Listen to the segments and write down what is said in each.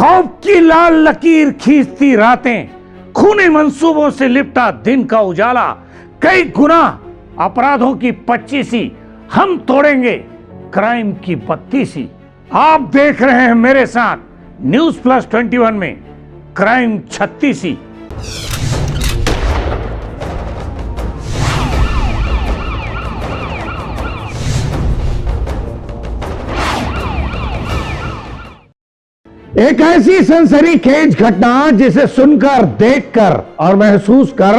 खौफ की लाल लकीर खींचती रातें, खूनी मंसूबों से लिपटा दिन का उजाला, कई गुना अपराधों की 25वीं, हम तोड़ेंगे क्राइम की 32वीं। आप देख रहे हैं मेरे साथ न्यूज प्लस 21 में क्राइम 36वीं। एक ऐसी सनसनीखेज घटना जिसे सुनकर, देखकर और महसूस कर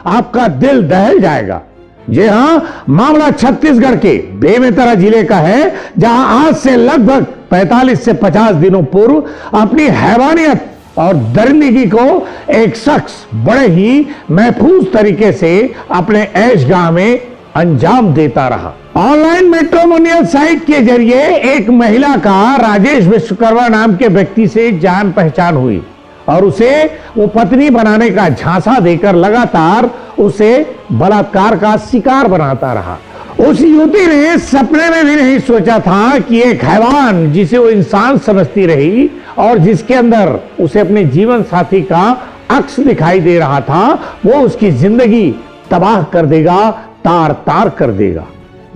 आपका दिल दहल जाएगा। जी हां, मामला छत्तीसगढ़ के बेमेतरा जिले का है, जहां आज से लगभग 45 से 50 दिनों पूर्व अपनी हैवानियत और दरिंदगी को एक शख्स बड़े ही महफूज तरीके से अपने ऐशगाह में अंजाम देता रहा। ऑनलाइन मैट्रिमोनियल साइट के जरिए एक महिला का राजेश विश्वकर्मा नाम के व्यक्ति से जान पहचान हुई और उसे वो पत्नी बनाने का झांसा देकर लगातार उसे बलात्कार का शिकार बनाता रहा। उस युवती ने सपने में भी नहीं सोचा था कि एक हैवान जिसे वो इंसान समझती रही और जिसके अंदर उसे अपने जीवन साथी का अक्स दिखाई दे रहा था, वो उसकी जिंदगी तबाह कर देगा, तार तार कर देगा।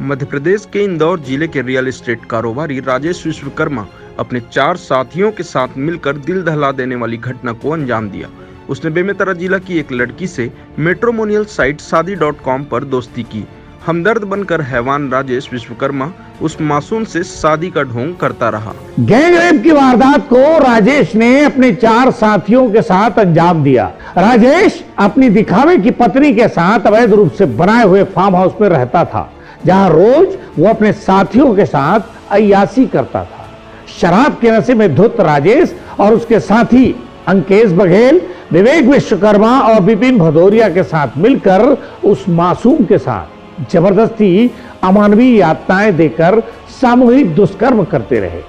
मध्य प्रदेश के इंदौर जिले के रियल एस्टेट कारोबारी राजेश विश्वकर्मा अपने 4 साथियों के साथ मिलकर दिल दहला देने वाली घटना को अंजाम दिया। उसने बेमेतरा जिला की एक लड़की से मैट्रिमोनियल साइट शादी.com पर दोस्ती की। हमदर्द बनकर हैवान राजेश विश्वकर्मा उस मासूम से शादी का ढोंग करता रहा। गैंग रेप की वारदात को राजेश ने अपने 4 साथियों के साथ अंजाम दिया। राजेश अपनी दिखावे की पत्नी के साथ अवैध रूप से बनाए हुए फार्म हाउस में रहता था, जहां रोज वो अपने साथियों के साथ अय्यासी करता था। शराब के नशे में धुत राजेश और उसके साथी अंकेश बघेल, विवेक विश्वकर्मा और विपिन भदौरिया के साथ मिलकर उस मासूम के साथ जबरदस्ती अमानवीय यातनाएं देकर सामूहिक दुष्कर्म करते रहे।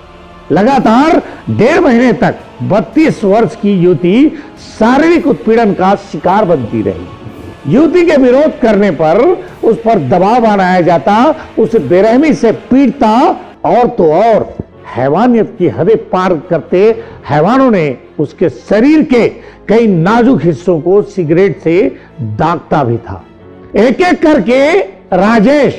लगातार 1.5 महीने तक 32 वर्ष की युवती शारीरिक उत्पीड़न का शिकार बनती रही। युवती के विरोध करने पर उस पर दबाव बनाया जाता, उसे बेरहमी से पीटता और तो और हैवानियत की हदें पार करते हैवानों ने उसके शरीर के कई नाजुक हिस्सों को सिगरेट से दागता भी था। एक एक करके राजेश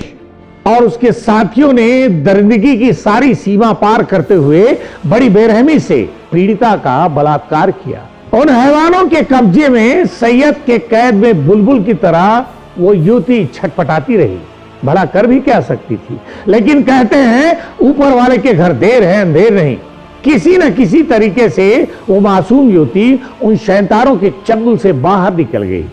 और उसके साथियों ने दरिंदगी की सारी सीमा पार करते हुए बड़ी बेरहमी से पीड़िता का बलात्कार किया। उन हैवानों के कब्जे में सैयद के कैद में बुलबुल की तरह वो युवती छटपटाती रही। भला कर भी क्या सकती थी, लेकिन कहते हैं ऊपर वाले के घर देर है अंधेर नहीं। किसी न किसी तरीके से वो मासूम युवती उन शैतानों के चंगुल से बाहर निकल गई।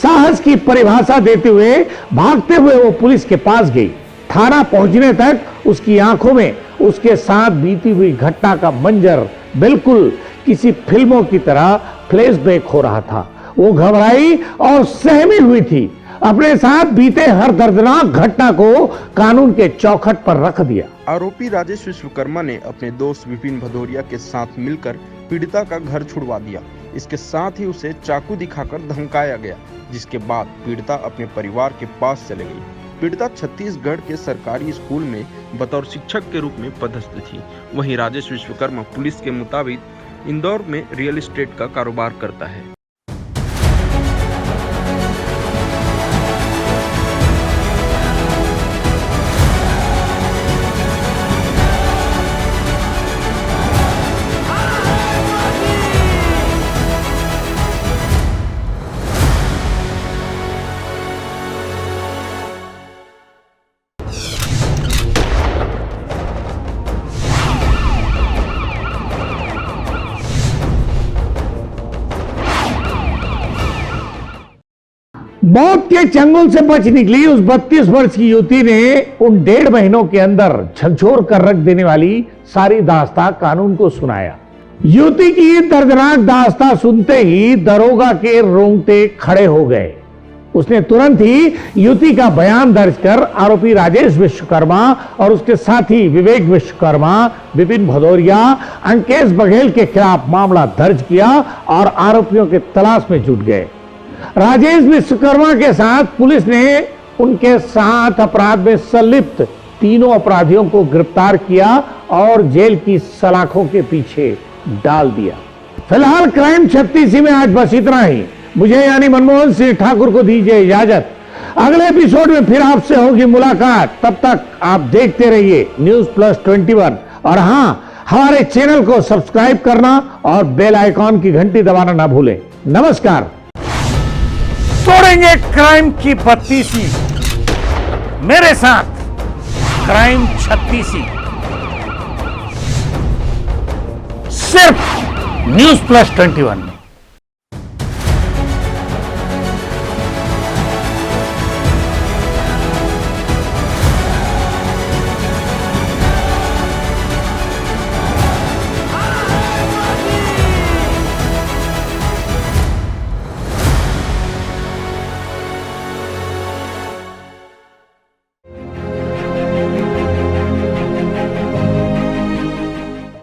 साहस की परिभाषा देते हुए भागते हुए वो पुलिस के पास गई। थाना पहुंचने तक उसकी आंखों में उसके साथ बीती हुई घटना का मंजर बिल्कुल किसी फिल्मों की तरह फ्लैशबैक हो रहा था। वो घबराई और सहमी हुई थी। अपने साथ बीते हर दर्दनाक घटना को कानून के चौखट पर रख दिया। आरोपी राजेश विश्वकर्मा ने अपने दोस्त विपिन भदौरिया के साथ मिलकर पीड़िता का घर छुड़वा दिया। इसके साथ ही उसे चाकू दिखाकर धमकाया गया, जिसके बाद पीड़िता अपने परिवार के पास चले गई। पीड़िता छत्तीसगढ़ के सरकारी स्कूल में बतौर शिक्षक के रूप में पदस्थ थी। वहीं राजेश विश्वकर्मा पुलिस के मुताबिक इंदौर में रियल एस्टेट का कारोबार करता है। मौत के चंगुल से बच निकली उस 32 वर्ष की युवती ने उन 1.5 महीनों के अंदर झकझोर कर रख देने वाली सारी दास्तां कानून को सुनाया। युवती की दर्दनाक दास्तां सुनते ही दरोगा के रोंगटे खड़े हो गए। उसने तुरंत ही युवती का बयान दर्ज कर आरोपी राजेश विश्वकर्मा और उसके साथी विवेक विश्वकर्मा, विपिन भदौरिया, अंकेश बघेल के खिलाफ मामला दर्ज किया और आरोपियों के तलाश में जुट गए। राजेश विश्वकर्मा के साथ पुलिस ने उनके साथ अपराध में संलिप्त 3 अपराधियों को गिरफ्तार किया और जेल की सलाखों के पीछे डाल दिया। फिलहाल क्राइम 36 में आज बस इतना ही। मुझे यानी मनमोहन सिंह ठाकुर को दीजिए इजाजत। अगले एपिसोड में फिर आपसे होगी मुलाकात। तब तक आप देखते रहिए News+21 और हां, हमारे चैनल को सब्सक्राइब करना और बेल आइकॉन की घंटी दबाना ना भूलें। नमस्कार। तोड़ेंगे क्राइम की 32वीं, मेरे साथ क्राइम 36 सिर्फ News+21 में।